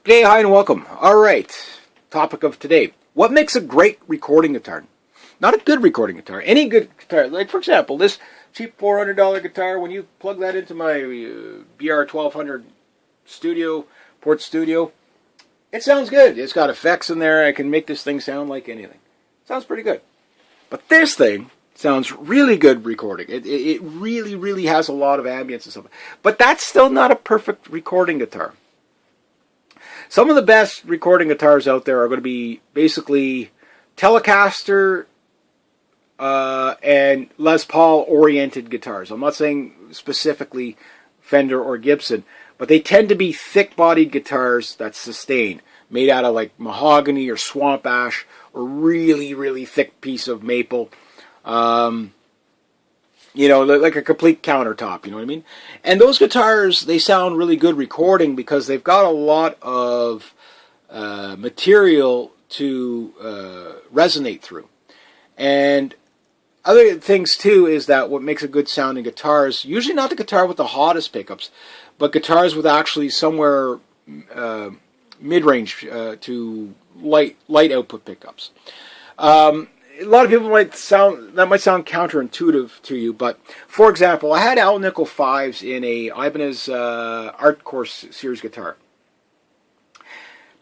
G'day, hi, and welcome. All right, topic of today. What makes a great recording guitar? Not a good recording guitar. Any good guitar. Like, for example, this cheap $400 guitar, when you plug that into my BR1200 Port Studio, it sounds good. It's got effects in there. I can make this thing sound like anything. Sounds pretty good. But this thing sounds really good recording. It really, really has a lot of ambience and stuff. But that's still not a perfect recording guitar. Some of the best recording guitars out there are going to be basically Telecaster and Les Paul oriented guitars. I'm not saying specifically Fender or Gibson, but they tend to be thick-bodied guitars that sustain, made out of like mahogany or swamp ash or really, really thick piece of maple. You know, like a complete countertop, you know what I mean? And those guitars, they sound really good recording because they've got a lot of material to resonate through. And other things, too, is that what makes a good sounding guitar is usually not the guitar with the hottest pickups, but guitars with actually somewhere mid-range to light output pickups. A lot of people might sound counterintuitive to you, but for example, I had Al Nickel 5s in a Ibanez Art Course series guitar.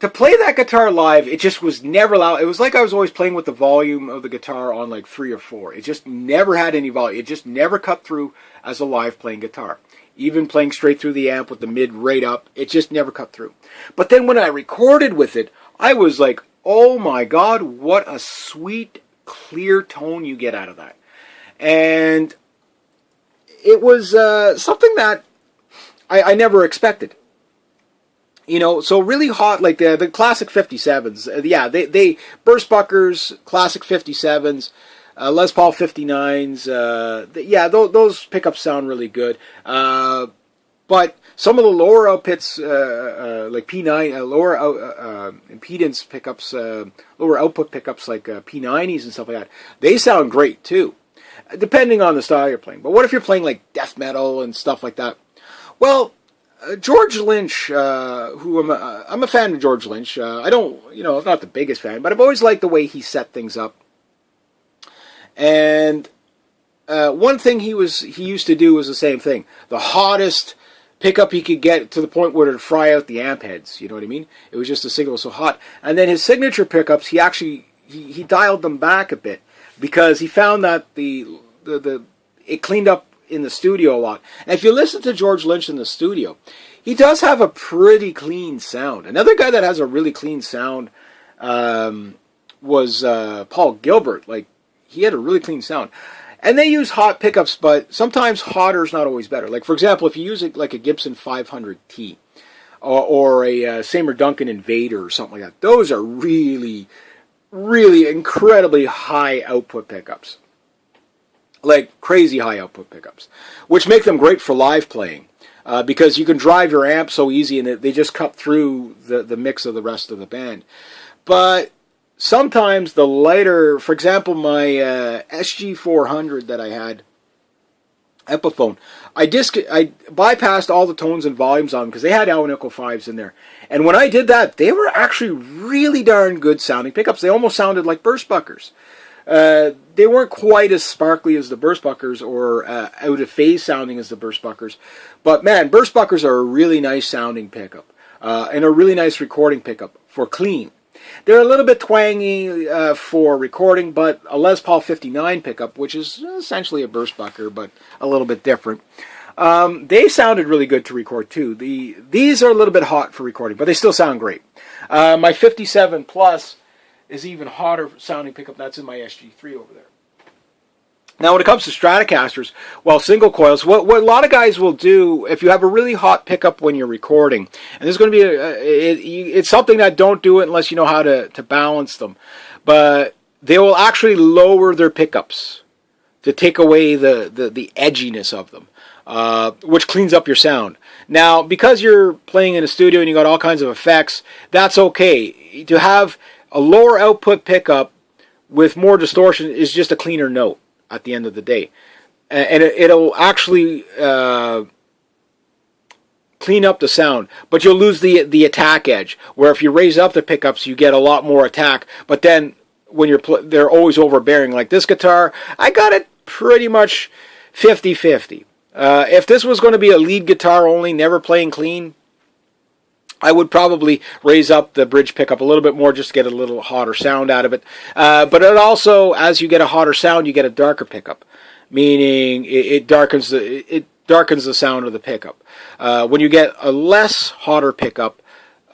To play that guitar live, it just was never loud. It was like I was always playing with the volume of the guitar on like 3 or 4. It just never had any volume. It just never cut through as a live playing guitar. Even playing straight through the amp with the mid right up, it just never cut through. But then when I recorded with it, I was like, oh my God, what a sweet, clear tone you get out of that. And it was something that I never expected. You know, so really hot, like the classic 57s. Yeah, they Burstbuckers, classic 57s, Les Paul 59s. Yeah, those pickups sound really good. But some of the lower outputs, like P9, lower impedance pickups, lower output pickups like P90s and stuff like that, they sound great too, depending on the style you're playing. But what if you're playing like death metal and stuff like that? Well, George Lynch, who I'm a fan of George Lynch. I don't, I'm not the biggest fan, but I've always liked the way he set things up. And one thing he used to do was the same thing. The hottest pickup he could get to the point where it would fry out the amp heads. You know what I mean? It was just the signal was so hot. And then his signature pickups, he dialed them back a bit because he found that it cleaned up in the studio a lot. And if you listen to George Lynch in the studio, he does have a pretty clean sound. Another guy that has a really clean sound was Paul Gilbert. Like, he had a really clean sound. And they use hot pickups, but sometimes hotter is not always better. Like, for example, if you use it like a Gibson 500T or a Seymour Duncan Invader or something like that, those are really, really incredibly high output pickups. Like crazy high output pickups, which make them great for live playing because you can drive your amp so easy and they just cut through the mix of the rest of the band. But sometimes the lighter, for example, my SG400 that I had, Epiphone, I bypassed all the tones and volumes on them because they had Al Nickel 5s in there. And when I did that, they were actually really darn good sounding pickups. They almost sounded like Burstbuckers. They weren't quite as sparkly as the Burstbuckers or out of phase sounding as the Burstbuckers. But man, Burstbuckers are a really nice sounding pickup and a really nice recording pickup for clean. They're a little bit twangy for recording, but a Les Paul 59 pickup, which is essentially a Burstbucker, but a little bit different, they sounded really good to record too. These are a little bit hot for recording, but they still sound great. My 57 Plus is even hotter sounding pickup. That's in my SG3 over there. Now, when it comes to Stratocasters, well, single coils, what a lot of guys will do, if you have a really hot pickup when you're recording, and there's going to be, it's something that don't do it unless you know how to balance them, but they will actually lower their pickups to take away the edginess of them, which cleans up your sound. Now, because you're playing in a studio and you got all kinds of effects, that's okay. To have a lower output pickup with more distortion is just a cleaner note at the end of the day. And it'll actually clean up the sound, but you'll lose the attack edge. Where if you raise up the pickups, you get a lot more attack. But then when they're always overbearing. Like this guitar, I got it pretty much 50-50. If this was going to be a lead guitar only, never playing clean, I would probably raise up the bridge pickup a little bit more just to get a little hotter sound out of it. But it also, as you get a hotter sound, you get a darker pickup, meaning it darkens the sound of the pickup. When you get a less hotter pickup,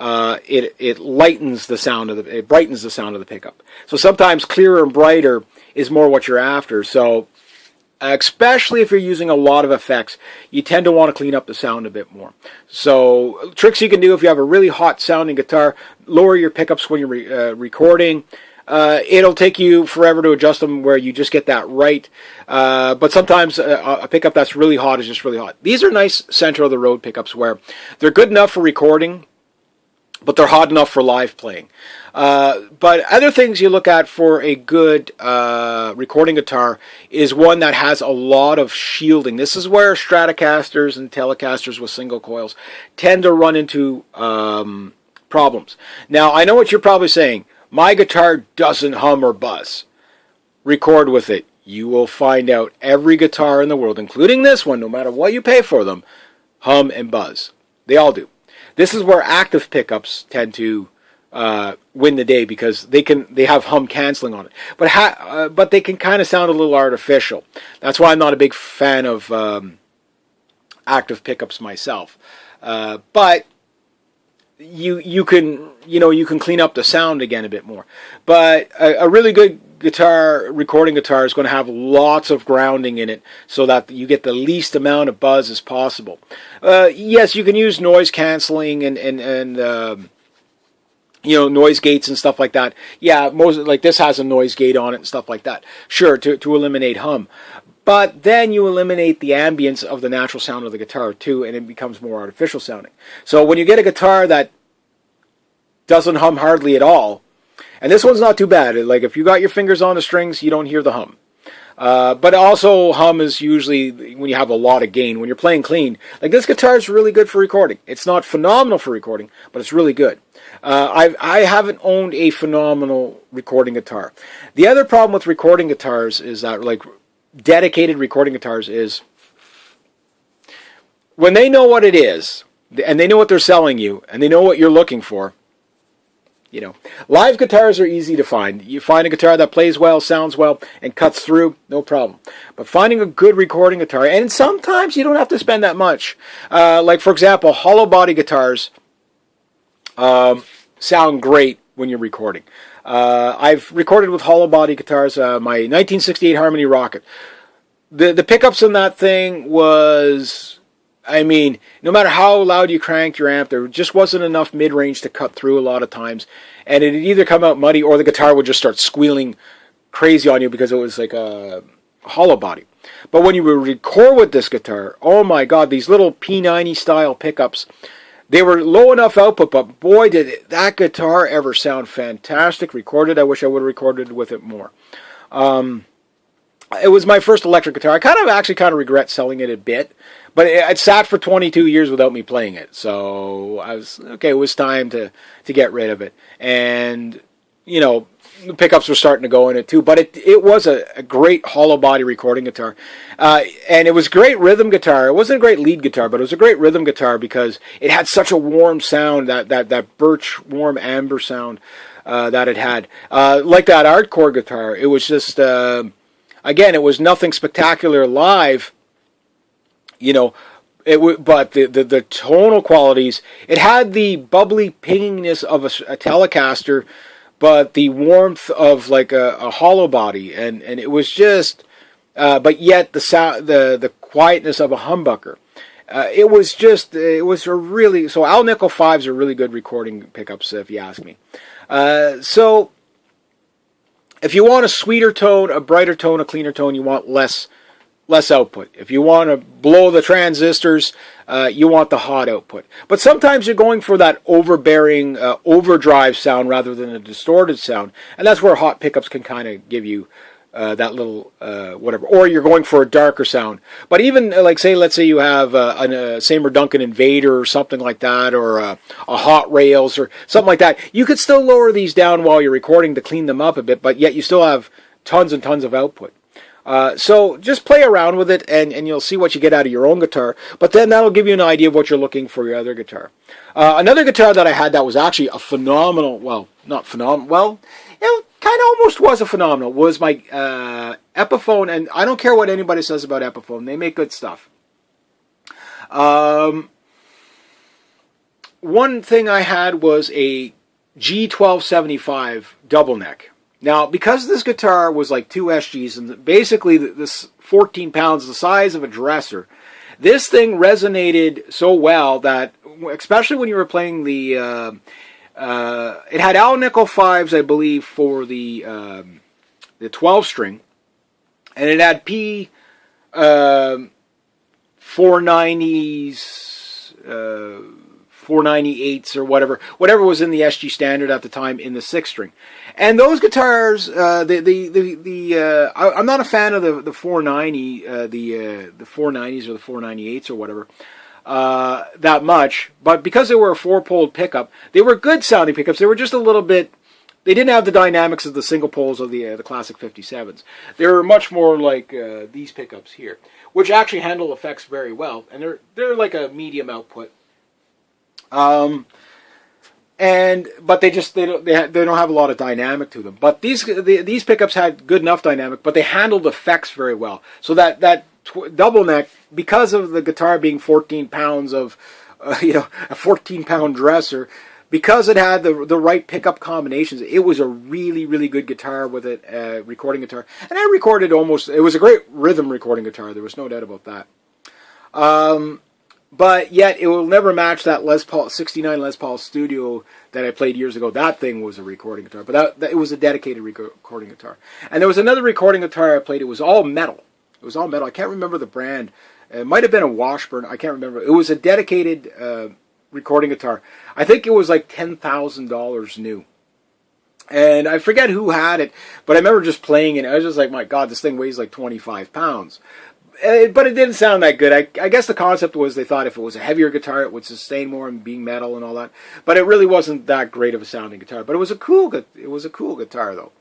it lightens the sound it brightens the sound of the pickup. So sometimes clearer and brighter is more what you're after. So especially if you're using a lot of effects, you tend to want to clean up the sound a bit more. So tricks you can do if you have a really hot sounding guitar: lower your pickups when you're recording. It'll take you forever to adjust them where you just get that right. But sometimes a pickup that's really hot is just really hot. These are nice center of the road pickups where they're good enough for recording, but they're hot enough for live playing. But other things you look at for a good recording guitar is one that has a lot of shielding. This is where Stratocasters and Telecasters with single coils tend to run into problems. Now, I know what you're probably saying. My guitar doesn't hum or buzz. Record with it. You will find out every guitar in the world, including this one, no matter what you pay for them, hum and buzz. They all do. This is where active pickups tend to win the day because they have hum canceling on it, but they can kind of sound a little artificial. That's why I'm not a big fan of active pickups myself. But you can clean up the sound again a bit more. But a really good recording guitar is going to have lots of grounding in it so that you get the least amount of buzz as possible. Yes, you can use noise canceling and noise gates and stuff like that. Yeah, most like this has a noise gate on it and stuff like that. Sure, to eliminate hum. But then you eliminate the ambience of the natural sound of the guitar too, and it becomes more artificial sounding. So when you get a guitar that doesn't hum hardly at all, and this one's not too bad. Like if you got your fingers on the strings, you don't hear the hum. But also hum is usually when you have a lot of gain. When you're playing clean, like this guitar is really good for recording. It's not phenomenal for recording, but it's really good. I haven't owned a phenomenal recording guitar. The other problem with recording guitars is that, like dedicated recording guitars, is when they know what it is, and they know what they're selling you, and they know what you're looking for. Live guitars are easy to find. You find a guitar that plays well, sounds well, and cuts through, no problem. But finding a good recording guitar, and sometimes you don't have to spend that much. Like, for example, hollow body guitars sound great when you're recording. I've recorded with hollow body guitars, my 1968 Harmony Rocket. The pickups in that thing was... no matter how loud you cranked your amp, there just wasn't enough mid-range to cut through a lot of times. And it'd either come out muddy or the guitar would just start squealing crazy on you because it was like a hollow body. But when you would record with this guitar, oh my God, these little P90 style pickups, they were low enough output, but boy, did that guitar ever sound fantastic. Recorded, I wish I would have recorded with it more. It was my first electric guitar. I kind of regret selling it a bit, but it sat for 22 years without me playing it. So I was, okay, it was time to get rid of it. And, the pickups were starting to go in it too. But it was a great hollow body recording guitar. And it was a great rhythm guitar. It wasn't a great lead guitar, but it was a great rhythm guitar because it had such a warm sound, that birch, warm amber sound that it had. Like that hardcore guitar, it was just... Again, it was nothing spectacular live, but the tonal qualities, it had the bubbly pinginess of a Telecaster, but the warmth of like a hollow body, and it was just, but yet the sound, the quietness of a humbucker. It was a really, so Al Nickel 5s are really good recording pickups, if you ask me. So, if you want a sweeter tone, a brighter tone, a cleaner tone, you want less output. If you want to blow the transistors, you want the hot output. But sometimes you're going for that overbearing, overdrive sound rather than a distorted sound. And that's where hot pickups can kind of give you that little whatever, or you're going for a darker sound. But even like let's say you have a Seymour Duncan Invader or something like that, or a Hot Rails or something like that, you could still lower these down while you're recording to clean them up a bit, but yet you still have tons and tons of output. So just play around with it, and you'll see what you get out of your own guitar. But then that'll give you an idea of what you're looking for your other guitar. Another guitar that I had that was actually a phenomenal, well, not phenomenal, well, it kind of almost was a phenomenal, was my Epiphone, and I don't care what anybody says about Epiphone, they make good stuff. One thing I had was a G1275 double neck. Now, because this guitar was like 2 SGs, and basically this 14 pounds, the size of a dresser, this thing resonated so well that, especially when you were playing the, it had Al Nickel 5s, I believe, for the 12 string, and it had P 490s, 498s or whatever was in the SG standard at the time in the 6 string. And those guitars, I'm not a fan of the 490, the 490s or the 498s or whatever, that much. But because they were a 4-poled pickup, they were good sounding pickups. They were just a little bit, they didn't have the dynamics of the single poles of the classic 57s. They were much more like these pickups here, which actually handle effects very well, and they're like a medium output. But they don't have a lot of dynamic to them. But these pickups had good enough dynamic, but they handled effects very well. So that double neck, because of the guitar being 14 pounds of, a 14-pound dresser, because it had the right pickup combinations, it was a really, really good guitar with it, recording guitar. And I recorded it was a great rhythm recording guitar. There was no doubt about that. But yet, it will never match that Les Paul 69 Les Paul Studio that I played years ago. That thing was a recording guitar, but it was a dedicated recording guitar. And there was another recording guitar I played. It was all metal. I can't remember the brand. It might have been a Washburn. I can't remember. It was a dedicated recording guitar. I think it was like $10,000 new. And I forget who had it, but I remember just playing it. I was just like, my God, this thing weighs like 25 pounds. But it didn't sound that good. I guess the concept was they thought if it was a heavier guitar, it would sustain more and being metal and all that. But it really wasn't that great of a sounding guitar. But it was a cool guitar though.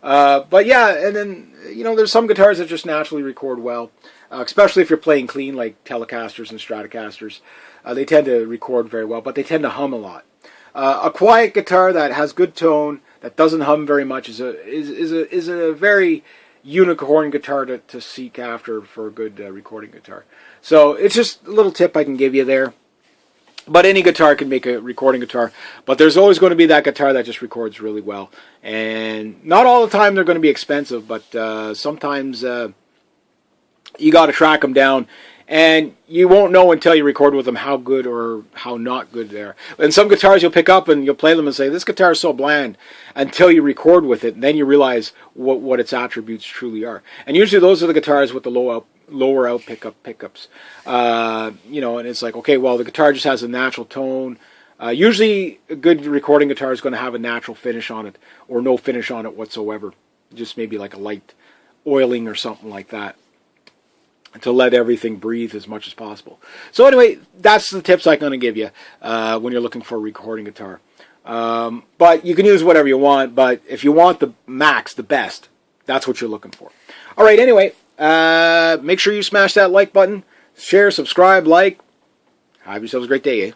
But yeah, and then there's some guitars that just naturally record well, especially if you're playing clean, like Telecasters and Stratocasters. They tend to record very well, but they tend to hum a lot. A quiet guitar that has good tone, that doesn't hum very much, is a very unicorn guitar to seek after for a good recording guitar. So it's just a little tip I can give you there. But any guitar can make a recording guitar. But there's always going to be that guitar that just records really well. And not all the time they're going to be expensive, but sometimes you got to track them down. And you won't know until you record with them how good or how not good they are. And some guitars you'll pick up and you'll play them and say, this guitar is so bland, until you record with it. And then you realize what its attributes truly are. And usually those are the guitars with the lower out pickups. And it's like, okay, well, the guitar just has a natural tone. Usually a good recording guitar is going to have a natural finish on it, or no finish on it whatsoever. Just maybe like a light oiling or something like that, to let everything breathe as much as possible. So anyway, that's the tips I'm going to give you when you're looking for a recording guitar. But you can use whatever you want, but if you want the max, the best, that's what you're looking for. All right, anyway, make sure you smash that like button, share, subscribe, like. Have yourselves a great day, eh?